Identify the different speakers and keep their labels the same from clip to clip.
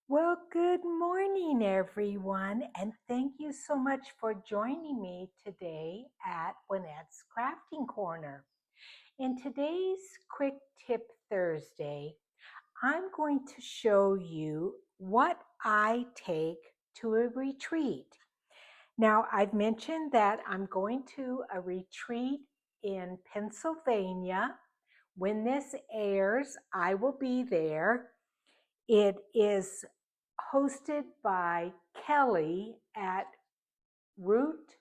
Speaker 1: Well, good morning, everyone, and thank you so much for joining me today at Juanette's Crafting Corner. In today's Quick Tip Thursday, I'm going to show you what I take to a retreat. Now, I've mentioned that I'm going to a retreat in Pennsylvania. When this airs, I will be there. It is hosted by Kelly at Root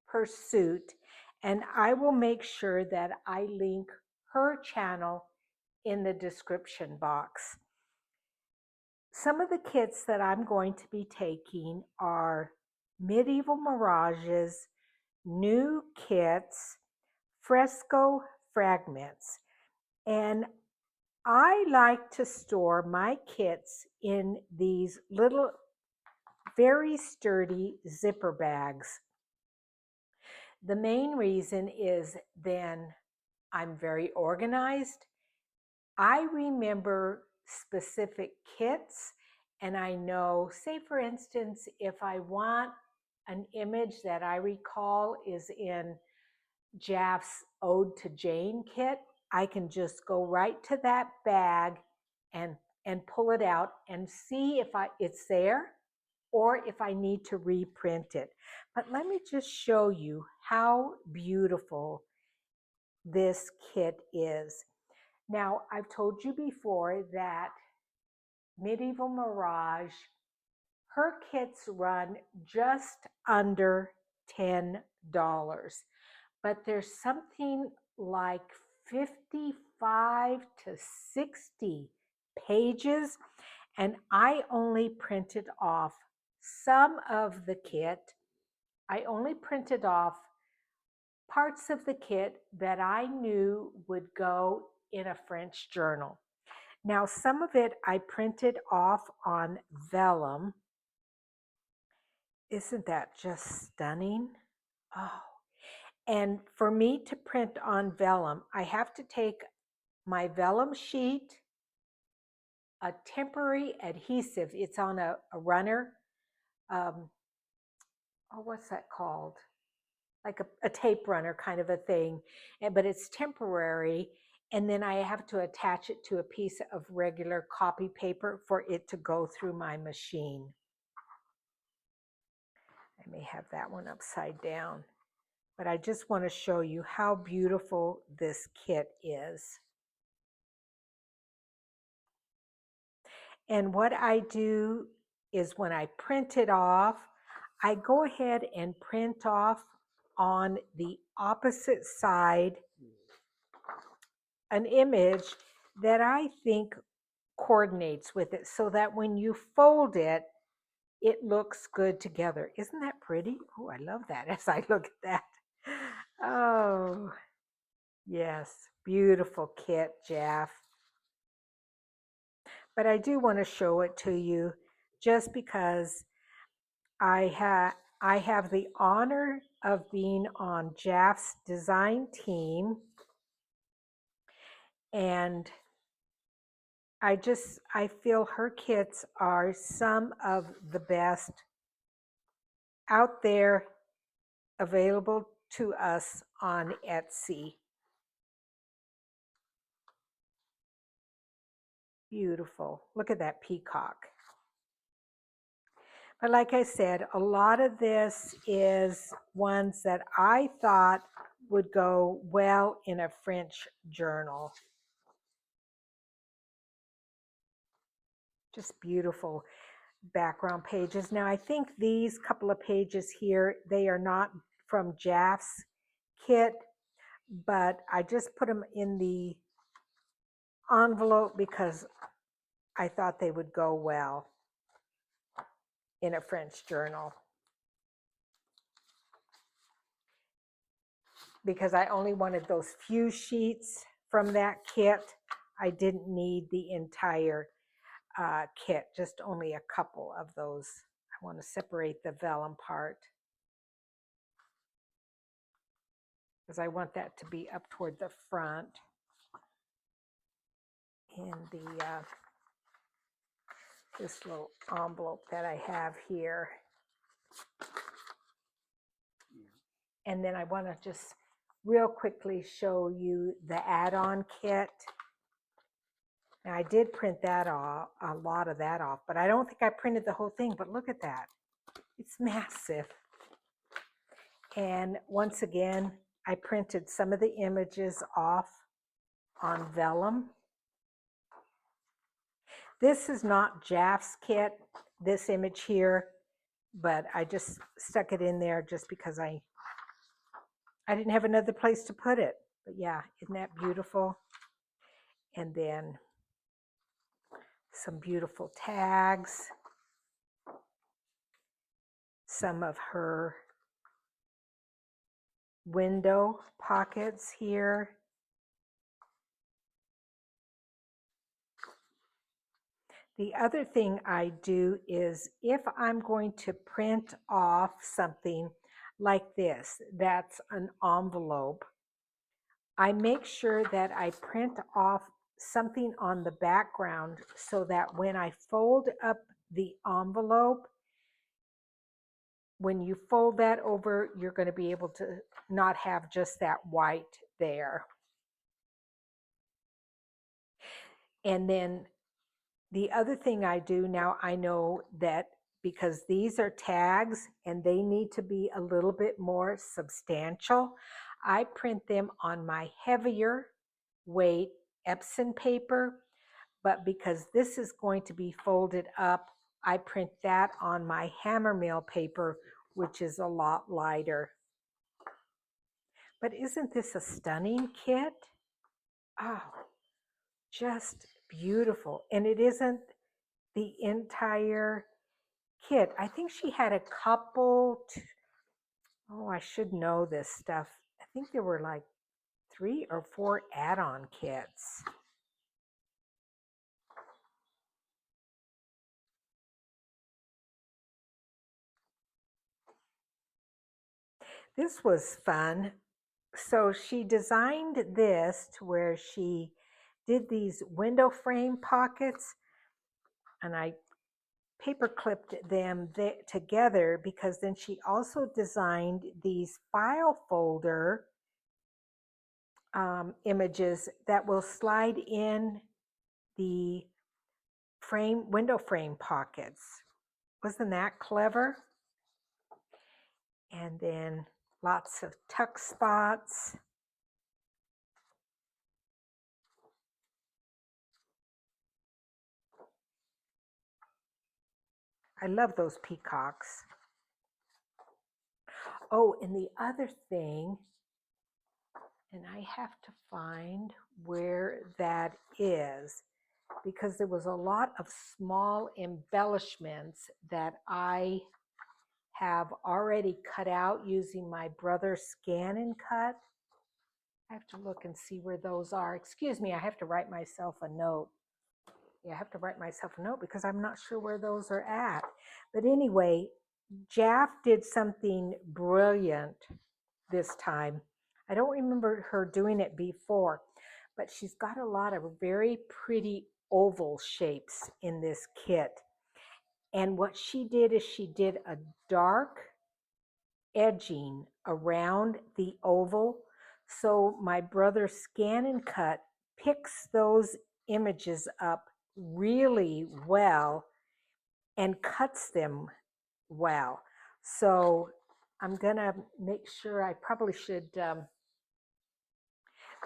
Speaker 1: Pursuit, and I will make sure that I link her channel in the description box. Some of the kits that I'm going to be taking are Medieval Mirages, new kits, fresco fragments, and I like to store my kits in these little, very sturdy zipper bags. The main reason is then I'm very organized. I remember specific kits, and I know, say for instance, if I want an image that I recall is in Jaff's Ode to Jane kit, I can just go right to that bag and pull it out and see if it's there or if I need to reprint it. But let me just show you how beautiful this kit is. Now, I've told you before that Medieval Mirage, her kits run just under $10, but there's something like 55 to 60 pages, and I only printed off some of the kit. I only printed off parts of the kit that I knew would go in a French journal. Now, some of it I printed off on vellum. Isn't that just stunning? Oh, and for me to print on vellum, I have to take my vellum sheet, a temporary adhesive. It's on a runner. What's that called? Like a tape runner kind of a thing, but it's temporary. And then I have to attach it to a piece of regular copy paper for it to go through my machine. I may have that one upside down, but I just want to show you how beautiful this kit is. And what I do is when I print it off, I go ahead and print off on the opposite side an image that I think coordinates with it so that when you fold it, it looks good together. Isn't that pretty? Oh, I love that as I look at that. Oh, yes, beautiful kit, Jeff. But I do want to show it to you just because I have the honor of being on Jeff's design team, and I feel her kits are some of the best out there available to us on Etsy. Beautiful. Look at that peacock. But like I said, a lot of this is ones that I thought would go well in a French journal. Just beautiful background pages. Now I think these couple of pages here, they are not from Jaff's kit, but I just put them in the envelope because I thought they would go well in a French journal. Because I only wanted those few sheets from that kit. I didn't need the entire kit, just only a couple of those. I want to separate the vellum part because I want that to be up toward the front. In the this little envelope that I have here. And then I want to just real quickly show you the add-on kit. Now I did print that off, a lot of that off, but I don't think I printed the whole thing, but look at that. It's massive. And once again, I printed some of the images off on vellum. This is not Jaff's kit, this image here, but I just stuck it in there just because I didn't have another place to put it. But yeah, isn't that beautiful? And then some beautiful tags, some of her window pockets here. The other thing I do is if I'm going to print off something like this, that's an envelope, I make sure that I print off something on the background so that when I fold up the envelope, when you fold that over, you're going to be able to not have just that white there. And then the other thing I do now, I know that because these are tags and they need to be a little bit more substantial, I print them on my heavier weight Epson paper, but because this is going to be folded up, I print that on my Hammermill paper, which is a lot lighter. But isn't this a stunning kit? Oh, just beautiful. And it isn't the entire kit. I think she had a couple, oh, I should know this stuff. I think there were like 3 or 4 add-on kits. This was fun. So she designed this to where she did these window frame pockets, and I paper clipped them together because then she also designed these file folder images that will slide in the window frame pockets. Wasn't that clever? And then lots of tuck spots. I love those peacocks. Oh, and the other thing, and I have to find where that is, because there was a lot of small embellishments that I have already cut out using my brother's scan and cut. I have to look and see where those are. Excuse me, I have to write myself a note. Yeah, I have to write myself a note because I'm not sure where those are at. But anyway, Jaff did something brilliant this time. I don't remember her doing it before, but she's got a lot of very pretty oval shapes in this kit. And what she did is she did a dark edging around the oval. So my brother Scan and Cut picks those images up really well and cuts them well. So I'm gonna make sure, I probably should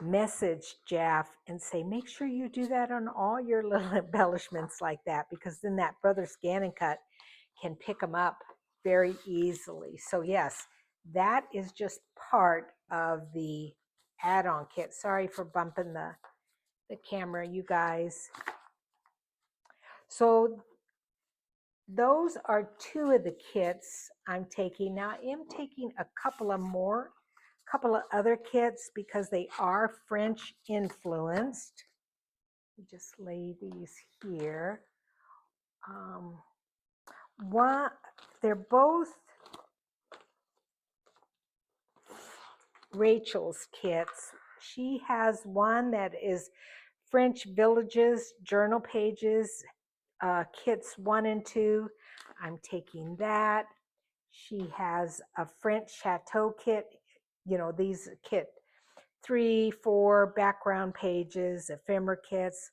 Speaker 1: message Jaff and say, make sure you do that on all your little embellishments like that, because then that brother Scan and Cut can pick them up very easily. So yes, that is just part of the add-on kit. Sorry for bumping the camera, you guys. So those are 2 of the kits I'm taking. Now I am taking a couple of other kits because they are French influenced. Just lay these here. They're both Rachel's kits. She has one that is French villages, journal pages, kits 1 and 2. I'm taking that. She has a French Chateau kit, these kit 3, 4 background pages, ephemera kits.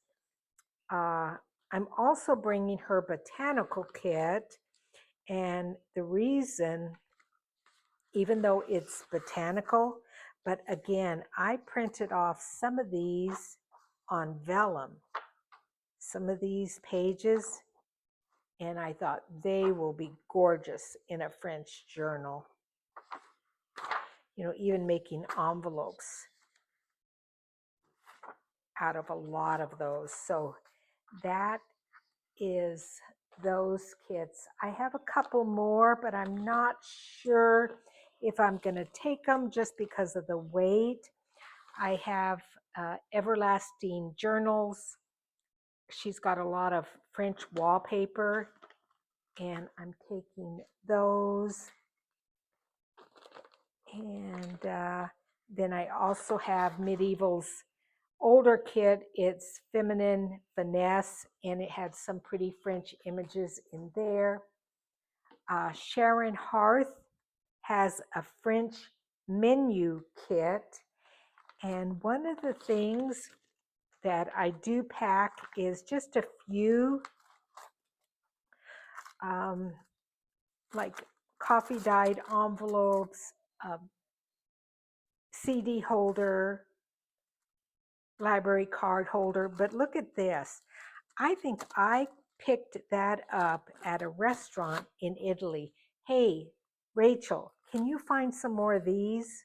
Speaker 1: I'm also bringing her botanical kit, and the reason, even though it's botanical, but again, I printed off some of these on vellum, some of these pages, and I thought they will be gorgeous in a French journal. Even making envelopes out of a lot of those. So that is those kits. I have a couple more, but I'm not sure if I'm going to take them just because of the weight. I have everlasting journals. She's got a lot of French wallpaper, and I'm taking those. And then I also have Medieval's older kit. It's Feminine Finesse, and it had some pretty French images in there. Sharon Hearth has a French menu kit, and one of the things that I do pack is just a few like coffee dyed envelopes, CD holder, library card holder. But look at this. I think I picked that up at a restaurant in Italy. Hey, Rachel, can you find some more of these?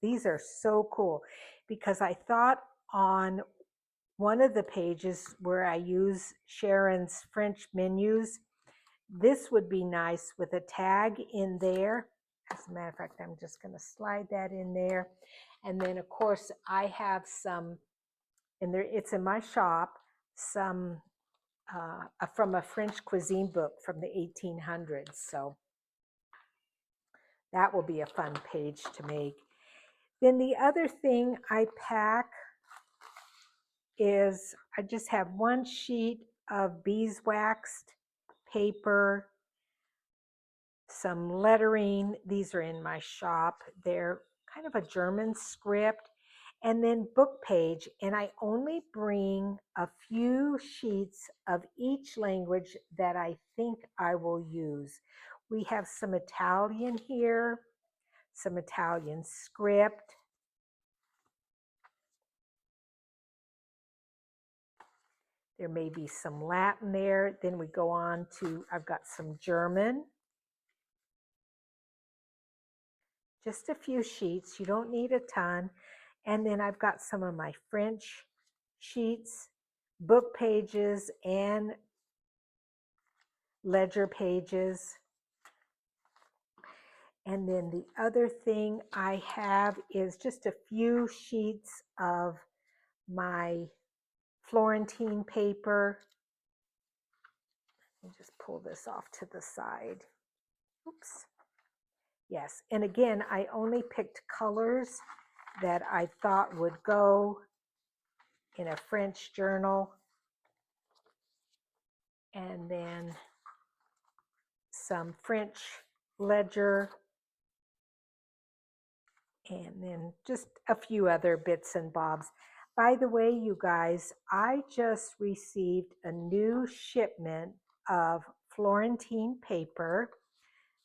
Speaker 1: These are so cool, because I thought on one of the pages where I use Sharon's French menus, this would be nice with a tag in there. As a matter of fact, I'm just going to slide that in there. And then, of course, I have some, and there, it's in my shop, some from a French cuisine book from the 1800s. So that will be a fun page to make. Then the other thing I pack is I just have one sheet of beeswaxed paper, some lettering. These are in my shop. They're kind of a German script, and then book page. And I only bring a few sheets of each language that I think I will use. We have some Italian here, some Italian script. There may be some Latin there. Then we go on to, I've got some German. Just a few sheets. You don't need a ton. And then I've got some of my French sheets, book pages, and ledger pages. And then the other thing I have is just a few sheets of my Florentine paper. Let me just pull this off to the side. Oops. Yes, and again, I only picked colors that I thought would go in a French journal. And then some French ledger, and then just a few other bits and bobs. By the way, you guys, I just received a new shipment of Florentine paper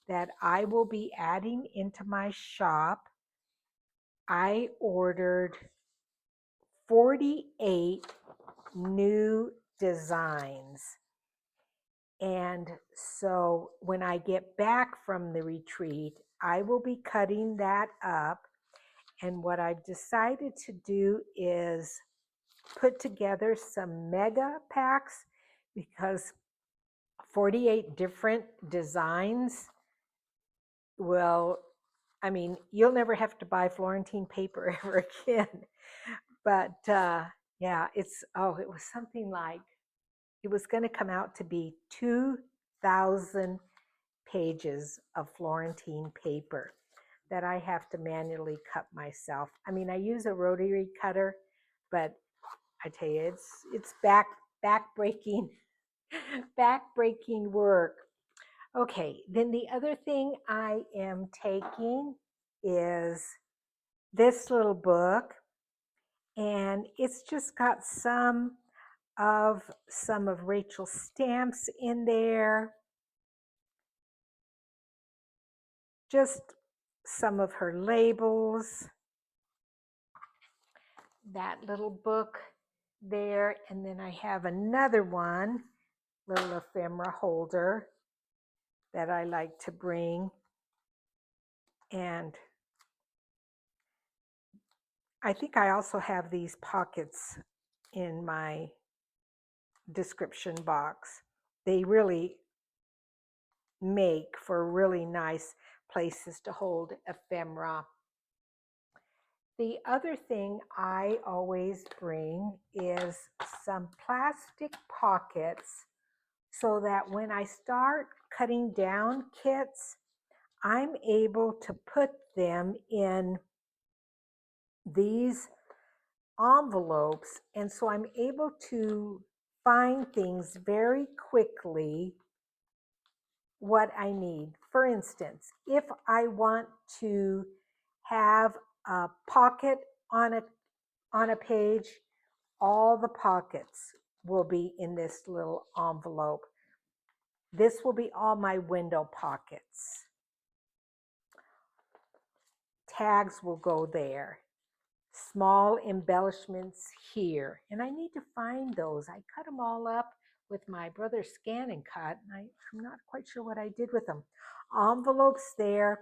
Speaker 1: that I will be adding into my shop. I ordered 48 new designs. And so when I get back from the retreat, I will be cutting that up. And what I've decided to do is put together some mega packs, because 48 different designs will, I mean, you'll never have to buy Florentine paper ever again. But yeah, it was something like, it was going to come out to be 2,000 pages of Florentine paper that I have to manually cut myself. I mean, I use a rotary cutter, but I tell you, it's back breaking Back-breaking work. Okay, then the other thing I am taking is this little book, and it's just got some of Rachel's stamps in there, just some of her labels, that little book there, and then I have another one, little ephemera holder that I like to bring. And I think I also have these pockets in my description box. They really make for really nice places to hold ephemera. The other thing I always bring is some plastic pockets so that when I start cutting down kits, I'm able to put them in these envelopes, and so I'm able to find things very quickly what I need. For instance, if I want to have a pocket on a page, all the pockets will be in this little envelope. This will be all my window pockets. Tags will go there. Small embellishments here. And I need to find those. I cut them all up with my brother's scan and cut. And I'm not quite sure what I did with them. Envelopes there.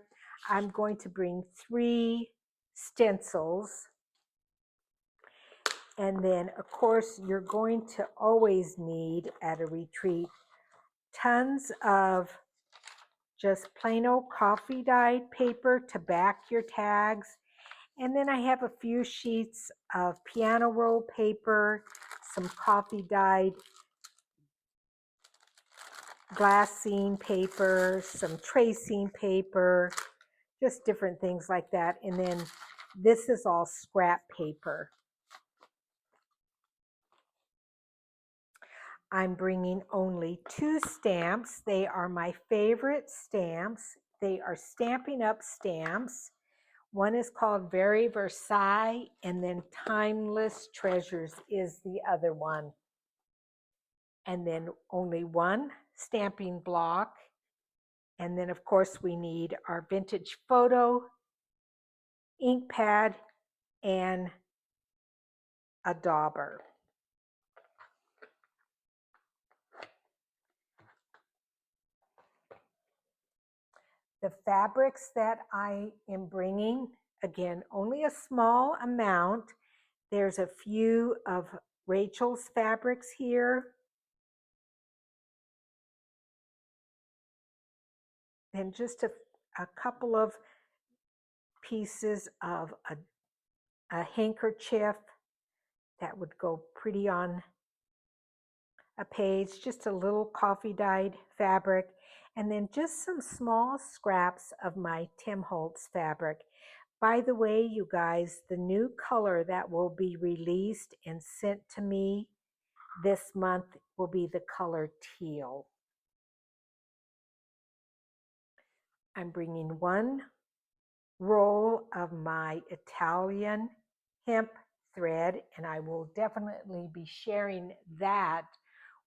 Speaker 1: I'm going to bring 3 stencils. And then, of course, you're going to always need at a retreat tons of just plain old coffee dyed paper to back your tags. And then I have a few sheets of piano roll paper, some coffee dyed glassine paper, some tracing paper, just different things like that. And then this is all scrap paper. I'm bringing only 2 stamps. They are my favorite stamps. They are Stampin' Up! Stamps. One is called Very Versailles, and then Timeless Treasures is the other one. And then only 1 stamping block. And then, of course, we need our vintage photo, ink pad, and a dauber. The fabrics that I am bringing, again, only a small amount. There's a few of Rachel's fabrics here. And just a couple of pieces of a handkerchief that would go pretty on a page, just a little coffee dyed fabric, and then just some small scraps of my Tim Holtz fabric. By the way, you guys, the new color that will be released and sent to me this month will be the color teal. I'm bringing 1 roll of my Italian hemp thread, and I will definitely be sharing that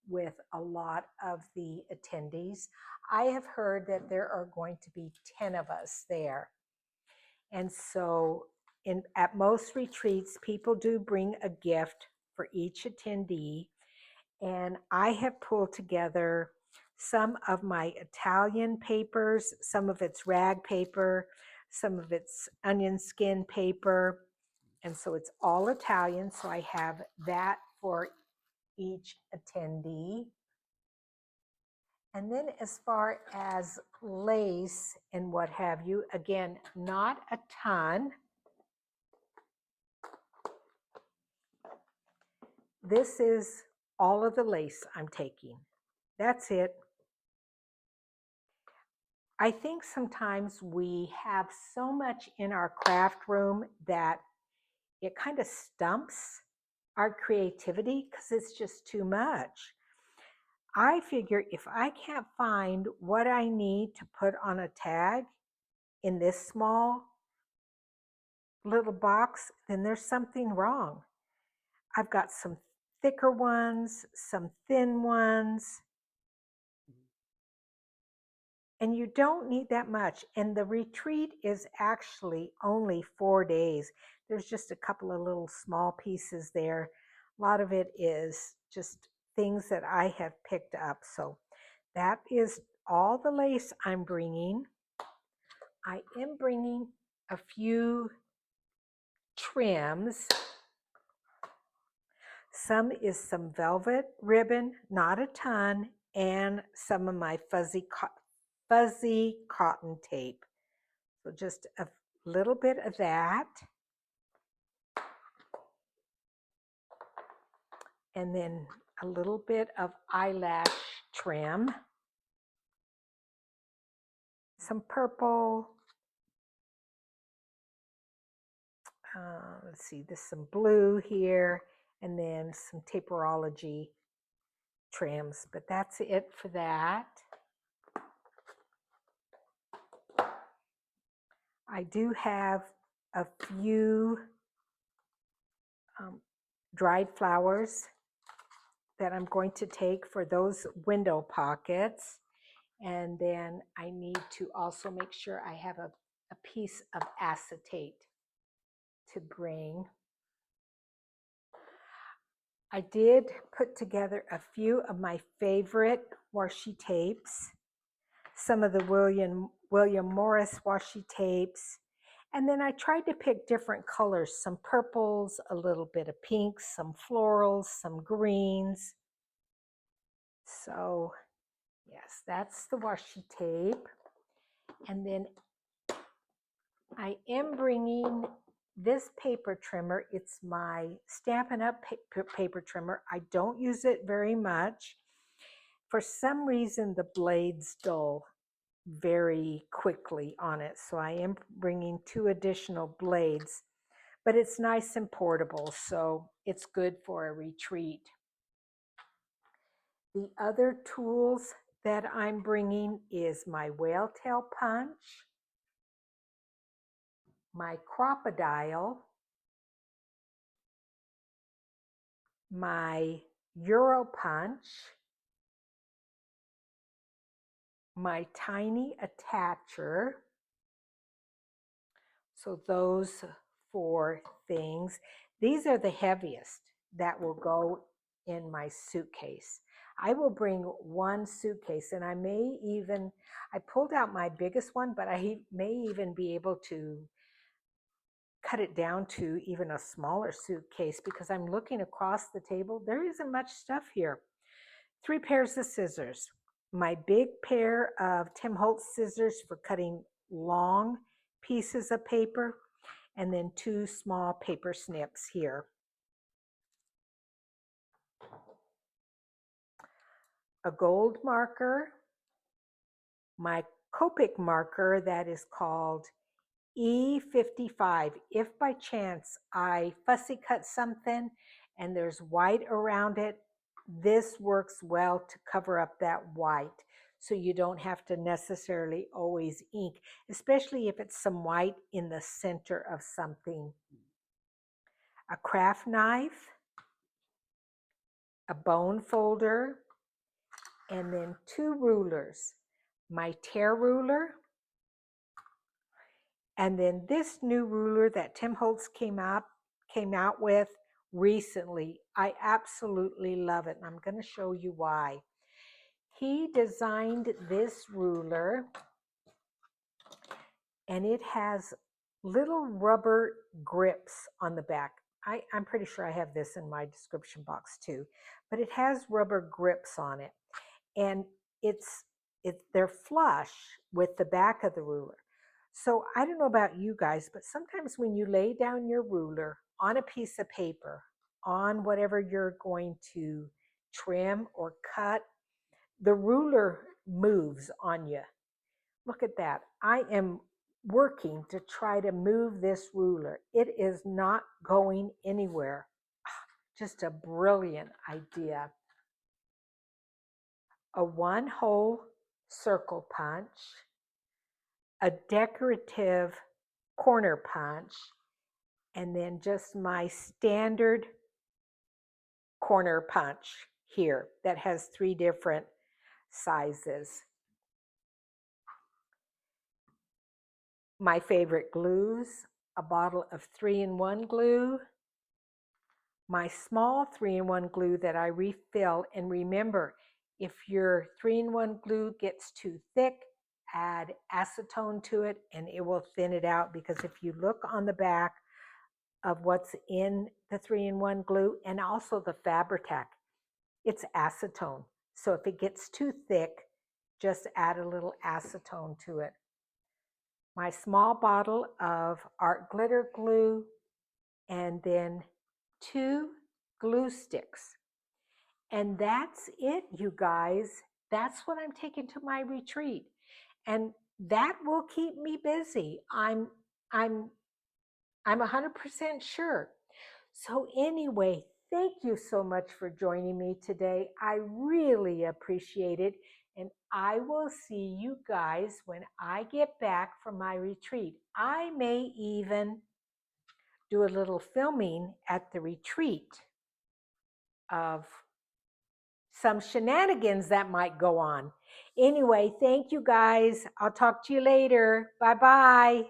Speaker 1: with a lot of the attendees. I have heard that there are going to be 10 of us there. And so at most retreats, people do bring a gift for each attendee. And I have pulled together some of my Italian papers, some of it's rag paper, some of it's onion skin paper. And so it's all Italian. So I have that for each attendee. And then as far as lace and what have you, again, not a ton. This is all of the lace I'm taking. That's it. I think sometimes we have so much in our craft room that it kind of stumps our creativity because it's just too much. I figure if I can't find what I need to put on a tag in this small little box, then there's something wrong. I've got some thicker ones, some thin ones, and you don't need that much. And the retreat is actually only 4 days. There's just a couple of little small pieces there. A lot of it is just things that I have picked up. So that is all the lace I'm bringing. I am bringing a few trims. Some is some velvet ribbon, not a ton, and some of my fuzzy cotton tape. So just a little bit of that. And then a little bit of eyelash trim. Some purple. Let's see, there's some blue here, and then some Taperology trims. But that's it for that. I do have a few dried flowers that I'm going to take for those window pockets. And then I need to also make sure I have a piece of acetate to bring. I did put together a few of my favorite washi tapes, some of the William Morris washi tapes, and then I tried to pick different colors, some purples, a little bit of pinks, some florals, some greens. So yes, that's the washi tape. And then I am bringing this paper trimmer. It's my Stampin' Up! Paper trimmer. I don't use it very much. For some reason, the blades dull very quickly on it. So I am bringing 2 additional blades, but it's nice and portable, so it's good for a retreat. The other tools that I'm bringing is my whale tail punch, my crocodile, my Euro punch, my tiny attacher. So those 4 things. These are the heaviest that will go in my suitcase. I will bring 1 suitcase, and I pulled out my biggest one, but I may even be able to cut it down to even a smaller suitcase because I'm looking across the table. There isn't much stuff here. 3 pairs of scissors. My big pair of Tim Holtz scissors for cutting long pieces of paper, and then 2 small paper snips here. A gold marker, my Copic marker that is called E55. If by chance I fussy cut something and there's white around it, this works well to cover up that white, so you don't have to necessarily always ink, especially if it's some white in the center of something. A craft knife, a bone folder, and then 2 rulers. My tear ruler, and then this new ruler that Tim Holtz came out with recently. I absolutely love it, and I'm going to show you why. He designed this ruler, and it has little rubber grips on the back. I'm pretty sure I have this in my description box too, but it has rubber grips on it, and they're flush with the back of the ruler. So I don't know about you guys, but sometimes when you lay down your ruler on a piece of paper, on whatever you're going to trim or cut, the ruler moves on you. Look at that. I am working to try to move this ruler. It is not going anywhere. Just a brilliant idea. a 1-hole circle punch, a decorative corner punch, and then just my standard corner punch here that has 3 different sizes. My favorite glues, a bottle of 3-in-1 glue, my small 3-in-1 glue that I refill. And remember, if your 3-in-1 glue gets too thick, add acetone to it and it will thin it out, because if you look on the back of what's in the 3-in-1 glue and also the Fabri-Tac, it's acetone. So if it gets too thick, just add a little acetone to it. My small bottle of art glitter glue, and then 2 glue sticks. And that's it, you guys. That's what I'm taking to my retreat. And that will keep me busy. I'm 100% sure. So anyway, thank you so much for joining me today. I really appreciate it. And I will see you guys when I get back from my retreat. I may even do a little filming at the retreat of some shenanigans that might go on. Anyway, thank you guys. I'll talk to you later. Bye-bye.